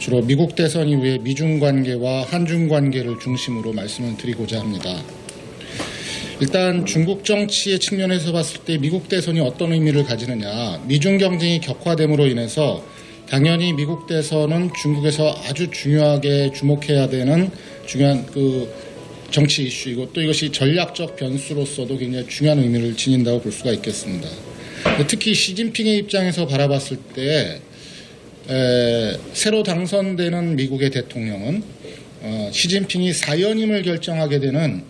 주로 미국 대선 이후의 미중 관계와 한중 관계를 중심으로 말씀을 드리고자 합니다. 일단 중국 정치의 측면에서 봤을 때 미국 대선이 어떤 의미를 가지느냐, 미중 경쟁이 격화됨으로 인해서 당연히 미국 대선은 중국에서 아주 중요하게 주목해야 되는 중요한 정치 이슈이고, 또 이것이 전략적 변수로서도 굉장히 중요한 의미를 지닌다고 볼 수가 있겠습니다. 특히 시진핑의 입장에서 바라봤을 때 새로 당선되는 미국의 대통령은 시진핑이 사연임을 결정하게 되는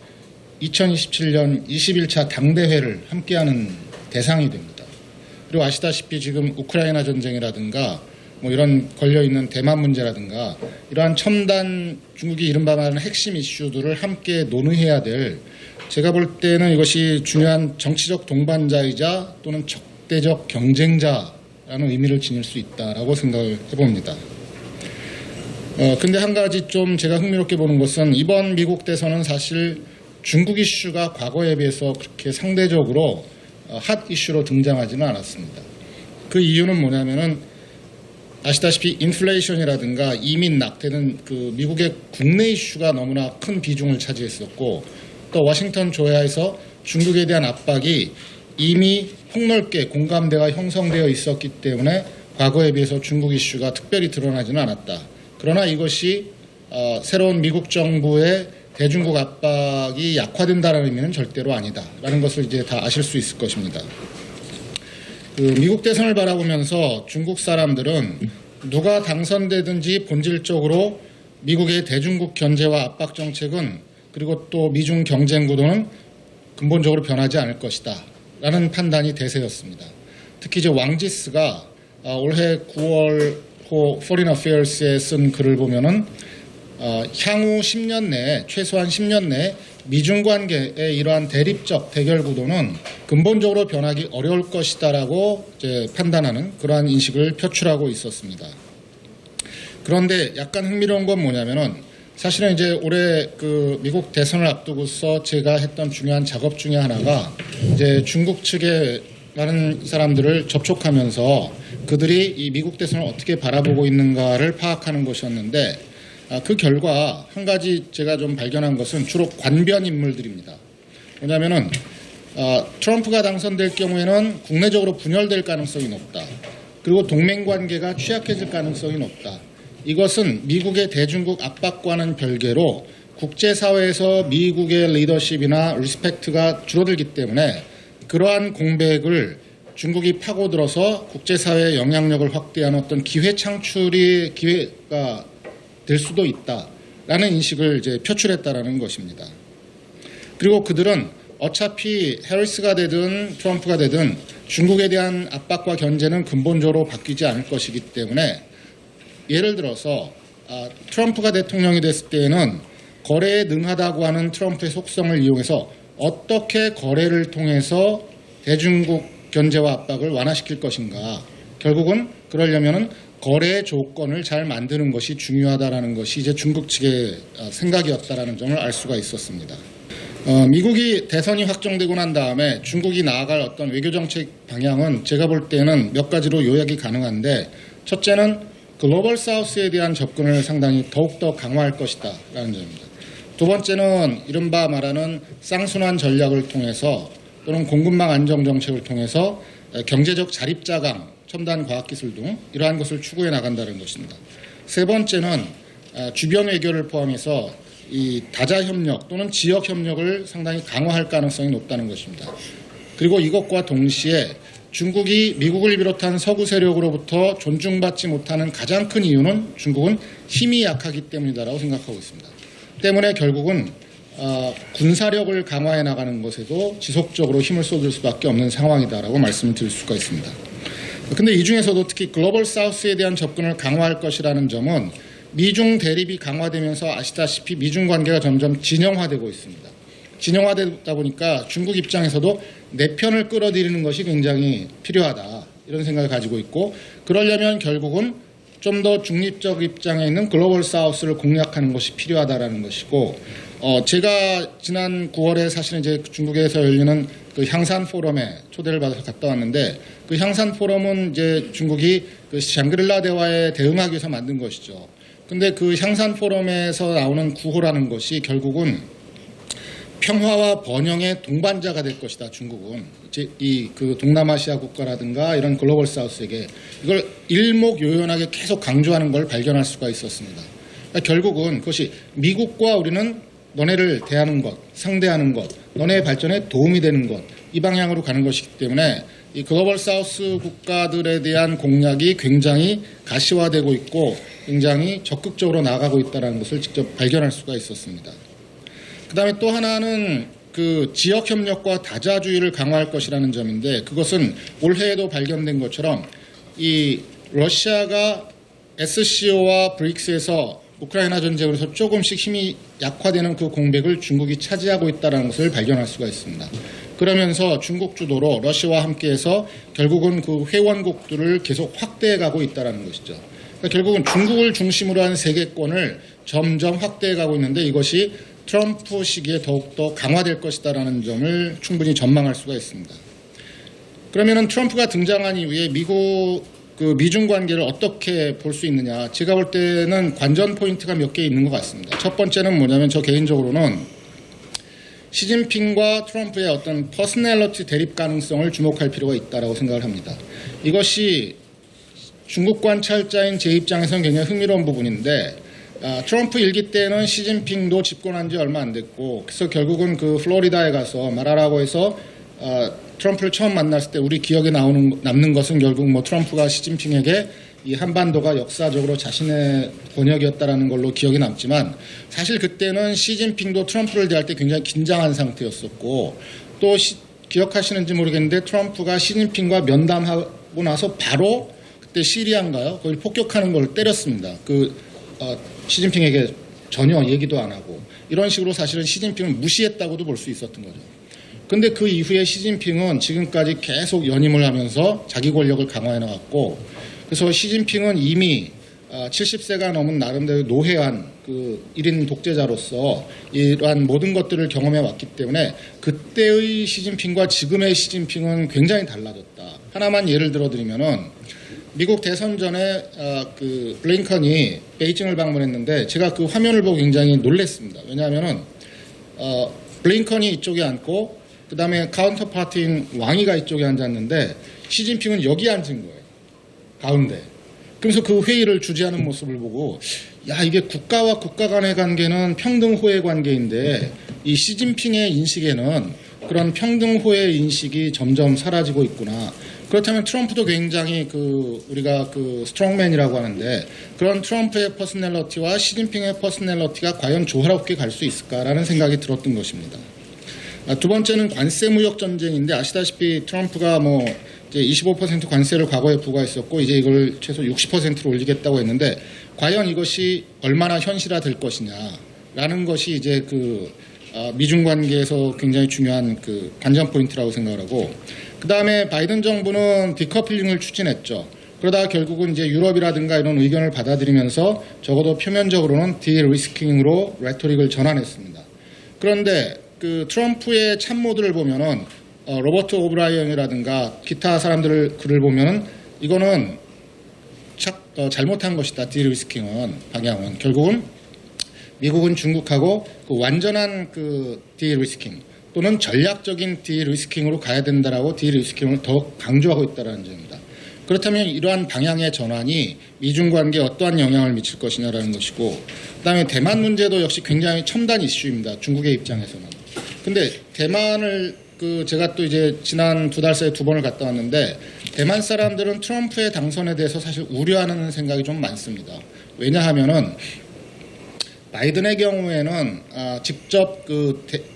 2027년 21차 당대회를 함께하는 대상이 됩니다. 그리고 아시다시피 지금 우크라이나 전쟁이라든가 이런 걸려있는 대만 문제라든가 이러한 첨단 중국이 이른바 말하는 핵심 이슈들을 함께 논의해야 될, 제가 볼 때는 이것이 중요한 정치적 동반자이자 또는 적대적 경쟁자라는 의미를 지닐 수 있다라고 생각을 해봅니다. 근데 한 가지 좀 제가 흥미롭게 보는 것은 이번 미국 대선은 사실 중국 이슈가 과거에 비해서 그렇게 상대적으로 핫 이슈로 등장하지는 않았습니다. 그 이유는 뭐냐면은 아시다시피 인플레이션이라든가 이민 낙태는 미국의 국내 이슈가 너무나 큰 비중을 차지했었고, 또 워싱턴 조야에서 중국에 대한 압박이 이미 폭넓게 공감대가 형성되어 있었기 때문에 과거에 비해서 중국 이슈가 특별히 드러나지는 않았다. 그러나 이것이 새로운 미국 정부의 대중국 압박이 약화된다는 의미는 절대로 아니다라는 것을 이제 다 아실 수 있을 것입니다. 미국 대선을 바라보면서 중국 사람들은 누가 당선되든지 본질적으로 미국의 대중국 견제와 압박 정책은, 그리고 또 미중 경쟁 구도는 근본적으로 변하지 않을 것이다 라는 판단이 대세였습니다. 특히 이제 왕지스가 올해 9월 호 Foreign Affairs에 쓴 글을 보면은 향후 10년 내에, 최소한 10년 내에 미중 관계의 이러한 대립적 대결 구도는 근본적으로 변하기 어려울 것이다라고 이제 판단하는 그러한 인식을 표출하고 있었습니다. 그런데 약간 흥미로운 건 뭐냐면은, 사실은 이제 올해 미국 대선을 앞두고서 제가 했던 중요한 작업 중에 하나가 이제 중국 측에 많은 사람들을 접촉하면서 그들이 이 미국 대선을 어떻게 바라보고 있는가를 파악하는 것이었는데, 그 결과 한 가지 제가 좀 발견한 것은 주로 관변 인물들입니다. 왜냐하면은 트럼프가 당선될 경우에는 국내적으로 분열될 가능성이 높다. 그리고 동맹 관계가 취약해질 가능성이 높다. 이것은 미국의 대중국 압박과는 별개로 국제사회에서 미국의 리더십이나 리스펙트가 줄어들기 때문에 그러한 공백을 중국이 파고들어서 국제사회의 영향력을 확대하는 어떤 기회가 될 수도 있다라는 인식을 이제 표출했다라는 것입니다. 그리고 그들은 어차피 해리스가 되든 트럼프가 되든 중국에 대한 압박과 견제는 근본적으로 바뀌지 않을 것이기 때문에, 예를 들어서 트럼프가 대통령이 됐을 때에는 거래에 능하다고 하는 트럼프의 속성을 이용해서 어떻게 거래를 통해서 대중국 견제와 압박을 완화시킬 것인가, 결국은 그러려면은 거래 조건을 잘 만드는 것이 중요하다라는 것이 이제 중국 측의 생각이었다라는 점을 알 수가 있었습니다. 미국이 대선이 확정되고 난 다음에 중국이 나아갈 어떤 외교정책 방향은 제가 볼 때는 몇 가지로 요약이 가능한데, 첫째는 글로벌 사우스에 대한 접근을 상당히 더욱더 강화할 것이다 라는 점입니다. 두 번째는 이른바 말하는 쌍순환 전략을 통해서 또는 공급망 안정 정책을 통해서 경제적 자립자강, 첨단 과학기술 등 이러한 것을 추구해 나간다는 것입니다. 세 번째는 주변 외교를 포함해서 이 다자협력 또는 지역협력을 상당히 강화할 가능성이 높다는 것입니다. 그리고 이것과 동시에 중국이 미국을 비롯한 서구 세력으로부터 존중받지 못하는 가장 큰 이유는 중국은 힘이 약하기 때문이다라고 생각하고 있습니다. 때문에 결국은 군사력을 강화해 나가는 것에도 지속적으로 힘을 쏟을 수밖에 없는 상황이다라고 말씀을 드릴 수가 있습니다. 그런데 이 중에서도 특히 글로벌 사우스에 대한 접근을 강화할 것이라는 점은 미중 대립이 강화되면서 아시다시피 미중 관계가 점점 진영화되고 있습니다. 진영화되다 보니까 중국 입장에서도 내 편을 끌어들이는 것이 굉장히 필요하다, 이런 생각을 가지고 있고, 그러려면 결국은 좀 더 중립적 입장에 있는 글로벌 사우스를 공략하는 것이 필요하다라는 것이고, 제가 지난 9월에 사실은 이제 중국에서 열리는 그 향산 포럼에 초대를 받아서 갔다 왔는데, 그 향산 포럼은 이제 중국이 그 샹그릴라 대화에 대응하기 위해서 만든 것이죠. 근데 그 향산 포럼에서 나오는 구호라는 것이 결국은 평화와 번영의 동반자가 될 것이다. 중국은 이제 그 동남아시아 국가라든가 이런 글로벌 사우스에게 이걸 일목요연하게 계속 강조하는 걸 발견할 수가 있었습니다. 그러니까 결국은 그것이 미국과 우리는 너네를 대하는 것, 상대하는 것, 너네의 발전에 도움이 되는 것, 이 방향으로 가는 것이기 때문에 이 글로벌 사우스 국가들에 대한 공약이 굉장히 가시화되고 있고 굉장히 적극적으로 나아가고 있다는 것을 직접 발견할 수가 있었습니다. 그다음에 또 하나는 그 지역 협력과 다자주의를 강화할 것이라는 점인데, 그것은 올해에도 발견된 것처럼 이 러시아가 SCO와 브릭스에서 우크라이나 전쟁으로서 조금씩 힘이 약화되는 그 공백을 중국이 차지하고 있다는 것을 발견할 수가 있습니다. 그러면서 중국 주도로 러시아와 함께해서 결국은 그 회원국들을 계속 확대해가고 있다는 것이죠. 그러니까 결국은 중국을 중심으로 한 세계권을 점점 확대해가고 있는데, 이것이 트럼프 시기에 더욱더 강화될 것이다라는 점을 충분히 전망할 수가 있습니다. 그러면은 트럼프가 등장한 이후에 미중 관계를 어떻게 볼 수 있느냐? 제가 볼 때는 관전 포인트가 몇 개 있는 것 같습니다. 첫 번째는 뭐냐면, 저 개인적으로는 시진핑과 트럼프의 어떤 퍼스널리티 대립 가능성을 주목할 필요가 있다고 생각을 합니다. 이것이 중국 관찰자인 제 입장에서는 굉장히 흥미로운 부분인데, 트럼프 일기 때는 시진핑도 집권한 지 얼마 안 됐고, 그래서 결국은 그 플로리다에 가서 말하라고 해서 트럼프를 처음 만났을 때 우리 기억에 남는 것은 결국 뭐 트럼프가 시진핑에게 이 한반도가 역사적으로 자신의 번역이었다라는 걸로 기억이 남지만, 사실 그때는 시진핑도 트럼프를 대할 때 굉장히 긴장한 상태였었고, 또 기억하시는지 모르겠는데 트럼프가 시진핑과 면담하고 나서 바로 그때 시리아인가요? 거기 폭격하는 걸 때렸습니다. 시진핑에게 전혀 얘기도 안 하고, 이런 식으로 사실은 시진핑을 무시했다고도 볼 수 있었던 거죠. 근데 그 이후에 시진핑은 지금까지 계속 연임을 하면서 자기 권력을 강화해 나갔고, 그래서 시진핑은 이미 70세가 넘은 나름대로 노회한 그 1인 독재자로서 이러한 모든 것들을 경험해 왔기 때문에 그때의 시진핑과 지금의 시진핑은 굉장히 달라졌다. 하나만 예를 들어 드리면은, 미국 대선 전에 그 블링컨이 베이징을 방문했는데 제가 그 화면을 보고 굉장히 놀랐습니다. 왜냐하면은 블링컨이 이쪽에 앉고 그 다음에 카운터 파티인 왕이가 이쪽에 앉았는데 시진핑은 여기 앉은 거예요. 가운데. 그래서 그 회의를 주재하는 모습을 보고, 야, 이게 국가와 국가 간의 관계는 평등호의 관계인데 이 시진핑의 인식에는 그런 평등호의 인식이 점점 사라지고 있구나. 그렇다면 트럼프도 굉장히 우리가 스트롱맨이라고 하는데, 그런 트럼프의 퍼스널리티와 시진핑의 퍼스널리티가 과연 조화롭게 갈 수 있을까라는 생각이 들었던 것입니다. 두 번째는 관세 무역 전쟁인데, 아시다시피 트럼프가 이제 25% 관세를 과거에 부과했었고 이제 이걸 최소 60%로 올리겠다고 했는데, 과연 이것이 얼마나 현실화될 것이냐라는 것이 이제 미중 관계에서 굉장히 중요한 관전 포인트라고 생각을 하고, 그 다음에 바이든 정부는 디커플링을 추진했죠. 그러다가 결국은 이제 유럽이라든가 이런 의견을 받아들이면서 적어도 표면적으로는 디리스킹으로 레토릭을 전환했습니다. 그런데 트럼프의 참모들을 보면은 로버트 오브라이언이라든가 기타 사람들을 글을 보면은 이거는 잘못한 것이다. 디리스킹은 방향은 결국은 미국은 중국하고 완전한 디리스킹 또는 전략적인 디리스킹으로 가야 된다라고 디리스킹을 더 강조하고 있다는 점입니다. 그렇다면 이러한 방향의 전환이 미중 관계에 어떠한 영향을 미칠 것이냐라는 것이고, 그다음에 대만 문제도 역시 굉장히 첨단 이슈입니다. 중국의 입장에서는. 근데 대만을 제가 또 이제 지난 2달 사이에 2번을 갔다 왔는데, 대만 사람들은 트럼프의 당선에 대해서 사실 우려하는 생각이 좀 많습니다. 왜냐하면은 바이든의 경우에는 직접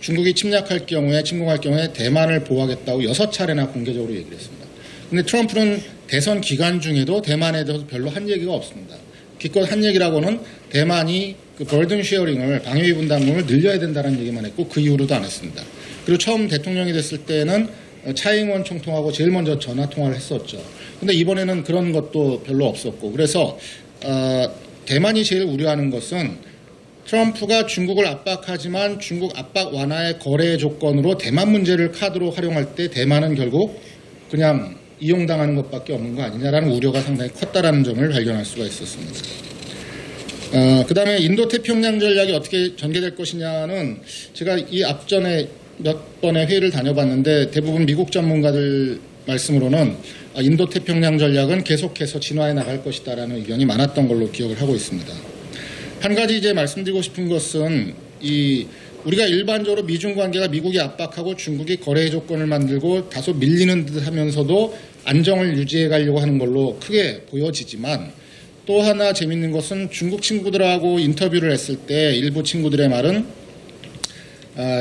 중국이 침공할 경우에 대만을 보호하겠다고 6차례나 공개적으로 얘기를 했습니다. 근데 트럼프는 대선 기간 중에도 대만에 대해서 별로 한 얘기가 없습니다. 기껏 한 얘기라고는 대만이 버든 쉐어링을, 방위비 분담금을 늘려야 된다는 얘기만 했고 그 이후로도 안 했습니다. 그리고 처음 대통령이 됐을 때는 차이잉원 총통하고 제일 먼저 전화 통화를 했었죠. 근데 이번에는 그런 것도 별로 없었고, 그래서 대만이 제일 우려하는 것은 트럼프가 중국을 압박하지만 중국 압박 완화의 거래 조건으로 대만 문제를 카드로 활용할 때 대만은 결국 그냥 이용당하는 것밖에 없는 거 아니냐라는 우려가 상당히 컸다라는 점을 발견할 수가 있었습니다. 그다음에 인도태평양 전략이 어떻게 전개될 것이냐는 제가 이 앞전에 몇 번의 회의를 다녀봤는데 대부분 미국 전문가들 말씀으로는 인도태평양 전략은 계속해서 진화해 나갈 것이다라는 의견이 많았던 걸로 기억을 하고 있습니다. 한 가지 이제 말씀드리고 싶은 것은 우리가 일반적으로 미중 관계가 미국이 압박하고 중국이 거래 조건을 만들고 다소 밀리는 듯 하면서도 안정을 유지해 가려고 하는 걸로 크게 보여지지만 또 하나 재밌는 것은 중국 친구들하고 인터뷰를 했을 때 일부 친구들의 말은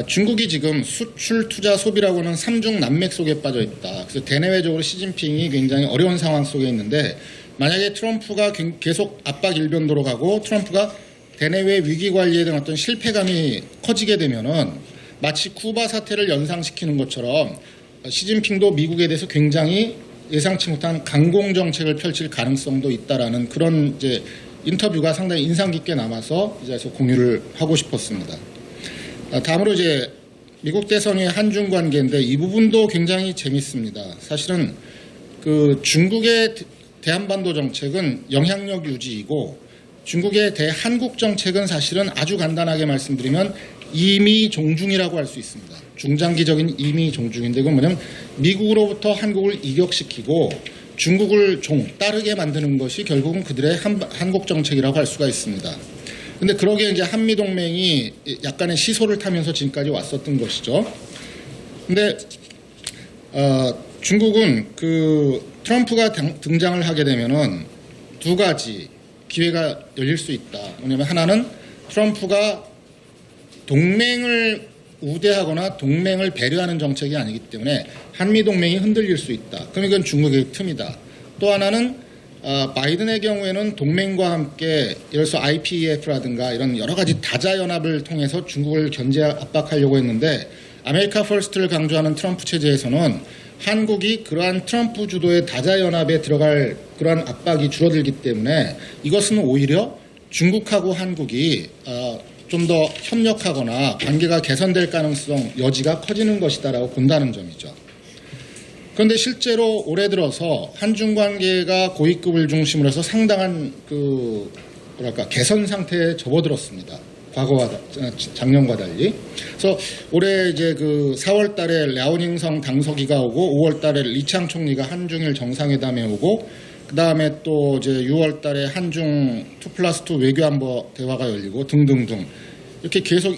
중국이 지금 수출, 투자, 소비라고 하는 삼중 난맥 속에 빠져 있다. 그래서 대내외적으로 시진핑이 굉장히 어려운 상황 속에 있는데 만약에 트럼프가 계속 압박 일변도로 가고 트럼프가 대내외 위기 관리에 대한 어떤 실패감이 커지게 되면은 마치 쿠바 사태를 연상시키는 것처럼 시진핑도 미국에 대해서 굉장히 예상치 못한 강공 정책을 펼칠 가능성도 있다라는 그런 이제 인터뷰가 상당히 인상 깊게 남아서 이제 공유를 하고 싶었습니다. 다음으로 이제 미국 대선의 한중 관계인데 이 부분도 굉장히 재밌습니다. 사실은 그 중국의 대한반도 정책은 영향력 유지이고 중국의 대한국 정책은 사실은 아주 간단하게 말씀드리면 이미 종중이라고 할 수 있습니다. 중장기적인 이미 종중인데 그건 뭐냐면 미국으로부터 한국을 이격시키고 중국을 따르게 만드는 것이 결국은 그들의 한국 정책이라고 할 수가 있습니다. 근데 그러기에 이제 한미동맹이 약간의 시소를 타면서 지금까지 왔었던 것이죠. 근데 중국은 그 트럼프가 등장을 하게 되면은 두 가지 기회가 열릴 수 있다. 뭐냐면 하나는 트럼프가 동맹을 우대하거나 동맹을 배려하는 정책이 아니기 때문에 한미동맹이 흔들릴 수 있다. 그럼 이건 중국의 틈이다. 또 하나는 바이든의 경우에는 동맹과 함께 예를 들어서 IPEF라든가 이런 여러 가지 다자연합을 통해서 중국을 견제 압박하려고 했는데 아메리카 퍼스트를 강조하는 트럼프 체제에서는 한국이 그러한 트럼프 주도의 다자연합에 들어갈 그러한 압박이 줄어들기 때문에 이것은 오히려 중국하고 한국이 좀 더 협력하거나 관계가 개선될 가능성 여지가 커지는 것이다라고 본다는 점이죠. 그런데 실제로 올해 들어서 한중 관계가 고위급을 중심으로 해서 상당한 개선 상태에 접어들었습니다. 과거와 작년과 달리. 그래서 올해 이제 4월 달에 랴오닝성 당서기가 오고 5월 달에 리창 총리가 한중일 정상회담에 오고 그다음에 또 이제 6월 달에 한중 2+2 외교안보 대화가 열리고 등등등 이렇게 계속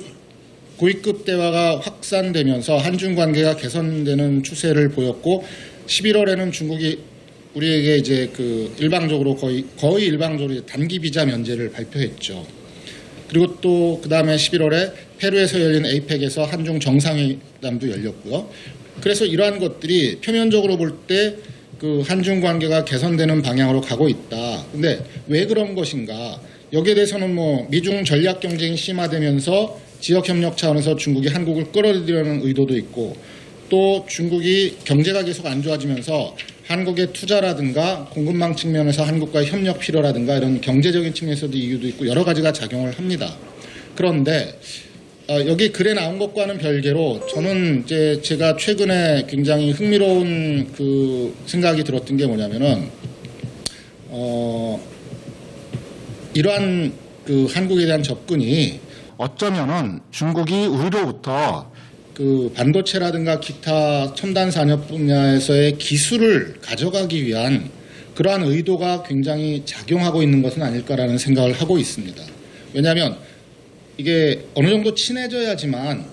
고위급 대화가 확산되면서 한중 관계가 개선되는 추세를 보였고 11월에는 중국이 우리에게 이제 일방적으로 거의 일방적으로 단기 비자 면제를 발표했죠. 그리고 또 그다음에 11월에 페루에서 열린 에이펙에서 한중 정상회담도 열렸고요. 그래서 이러한 것들이 표면적으로 볼 때 한중 관계가 개선되는 방향으로 가고 있다. 근데 왜 그런 것인가? 여기에 대해서는 미중 전략 경쟁이 심화되면서 지역 협력 차원에서 중국이 한국을 끌어들이려는 의도도 있고 또 중국이 경제가 계속 안 좋아지면서 한국의 투자라든가 공급망 측면에서 한국과의 협력 필요라든가 이런 경제적인 측면에서도 이유도 있고 여러 가지가 작용을 합니다. 그런데 여기 글에 나온 것과는 별개로 저는 이제 제가 최근에 굉장히 흥미로운 생각이 들었던 게 뭐냐면은 이러한 한국에 대한 접근이 어쩌면은 중국이 우리로부터 반도체라든가 기타 첨단 산업 분야에서의 기술을 가져가기 위한 그러한 의도가 굉장히 작용하고 있는 것은 아닐까라는 생각을 하고 있습니다. 왜냐하면 이게 어느 정도 친해져야지만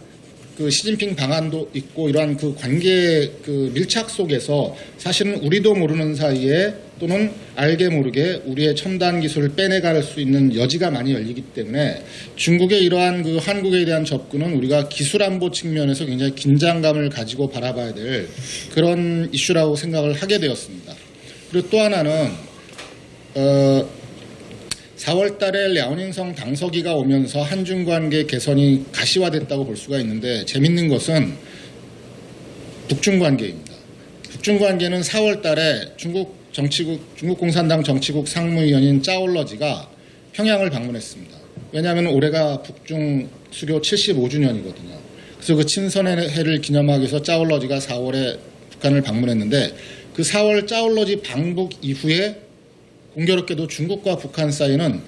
시진핑 방안도 있고 이러한 관계 밀착 속에서 사실은 우리도 모르는 사이에 또는 알게 모르게 우리의 첨단 기술을 빼내갈 수 있는 여지가 많이 열리기 때문에 중국의 이러한 한국에 대한 접근은 우리가 기술 안보 측면에서 굉장히 긴장감을 가지고 바라봐야 될 그런 이슈라고 생각을 하게 되었습니다. 그리고 또 하나는 4월 달에 랴오닝성 당서기가 오면서 한중 관계 개선이 가시화됐다고 볼 수가 있는데 재밌는 것은 북중 관계입니다. 북중 관계는 4월 달에 중국 공산당 정치국 상무위원인 짜올러지가 평양을 방문했습니다. 왜냐하면 올해가 북중 수교 75주년이거든요. 그래서 친선의 해를 기념하기 위해서 짜올러지가 4월에 북한을 방문했는데 4월 짜올러지 방북 이후에 공교롭게도 중국과 북한 사이는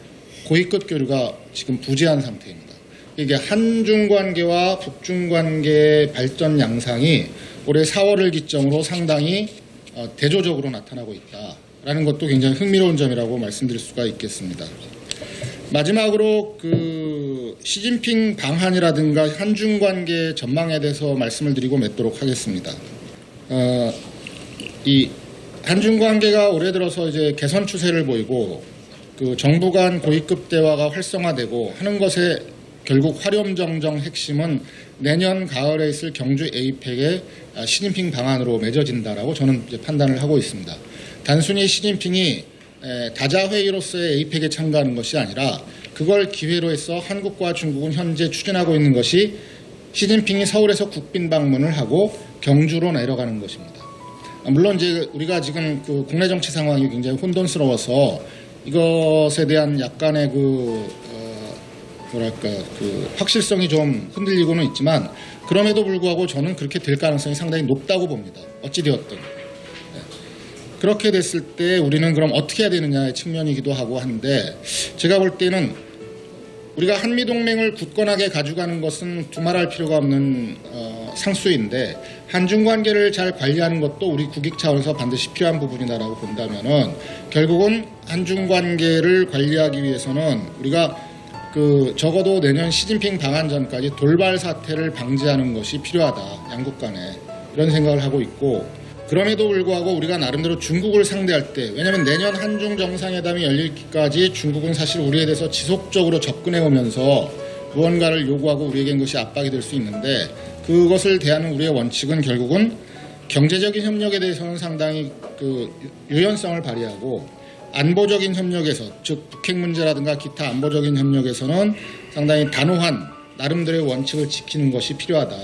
고위급 교류가 지금 부재한 상태입니다. 이게 한중 관계와 북중 관계 발전 양상이 올해 4월을 기점으로 상당히 대조적으로 나타나고 있다라는 것도 굉장히 흥미로운 점이라고 말씀드릴 수가 있겠습니다. 마지막으로 시진핑 방한이라든가 한중 관계 전망에 대해서 말씀을 드리고 맺도록 하겠습니다. 이 한중 관계가 올해 들어서 이제 개선 추세를 보이고 정부 간 고위급 대화가 활성화되고 하는 것에 결국 화렴정정 핵심은 내년 가을에 있을 경주 에이펙의 시진핑 방안으로 맺어진다라고 저는 이제 판단을 하고 있습니다. 단순히 시진핑이 다자회의로서의 에이펙에 참가하는 것이 아니라 그걸 기회로 해서 한국과 중국은 현재 추진하고 있는 것이 시진핑이 서울에서 국빈 방문을 하고 경주로 내려가는 것입니다. 물론 이제 우리가 지금 국내 정치 상황이 굉장히 혼돈스러워서 이것에 대한 약간의 확실성이 좀 흔들리고는 있지만 그럼에도 불구하고 저는 그렇게 될 가능성이 상당히 높다고 봅니다. 어찌되었든. 그렇게 됐을 때 우리는 그럼 어떻게 해야 되느냐의 측면이기도 하고 한데 제가 볼 때는 우리가 한미동맹을 굳건하게 가져가는 것은 두말할 필요가 없는 상수인데 한중관계를 잘 관리하는 것도 우리 국익 차원에서 반드시 필요한 부분이다라고 본다면은 결국은 한중관계를 관리하기 위해서는 우리가 적어도 내년 시진핑 방한 전까지 돌발 사태를 방지하는 것이 필요하다. 양국 간에. 이런 생각을 하고 있고 그럼에도 불구하고 우리가 나름대로 중국을 상대할 때 왜냐하면 내년 한중 정상회담이 열리기까지 중국은 사실 우리에 대해서 지속적으로 접근해 오면서 무언가를 요구하고 우리에겐 것이 압박이 될 수 있는데 그것을 대하는 우리의 원칙은 결국은 경제적인 협력에 대해서는 상당히 유연성을 발휘하고 안보적인 협력에서 즉 북핵 문제라든가 기타 안보적인 협력에서는 상당히 단호한 나름대로의 원칙을 지키는 것이 필요하다.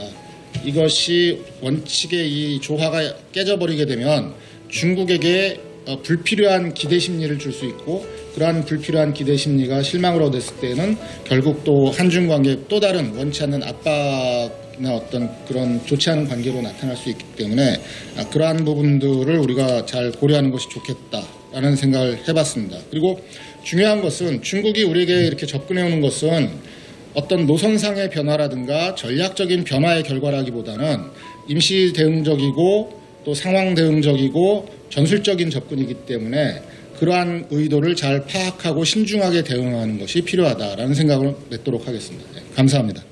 이것이 원칙의 이 조화가 깨져버리게 되면 중국에게 불필요한 기대 심리를 줄 수 있고 그러한 불필요한 기대 심리가 실망을 얻었을 때는 결국 또 한중 관계에 또 다른 원치 않는 압박이나 어떤 그런 좋지 않은 관계로 나타날 수 있기 때문에 그러한 부분들을 우리가 잘 고려하는 것이 좋겠다라는 생각을 해봤습니다. 그리고 중요한 것은 중국이 우리에게 이렇게 접근해 오는 것은 어떤 노선상의 변화라든가 전략적인 변화의 결과라기보다는 임시 대응적이고 또 상황 대응적이고 전술적인 접근이기 때문에 그러한 의도를 잘 파악하고 신중하게 대응하는 것이 필요하다라는 생각을 맺도록 하겠습니다. 네, 감사합니다.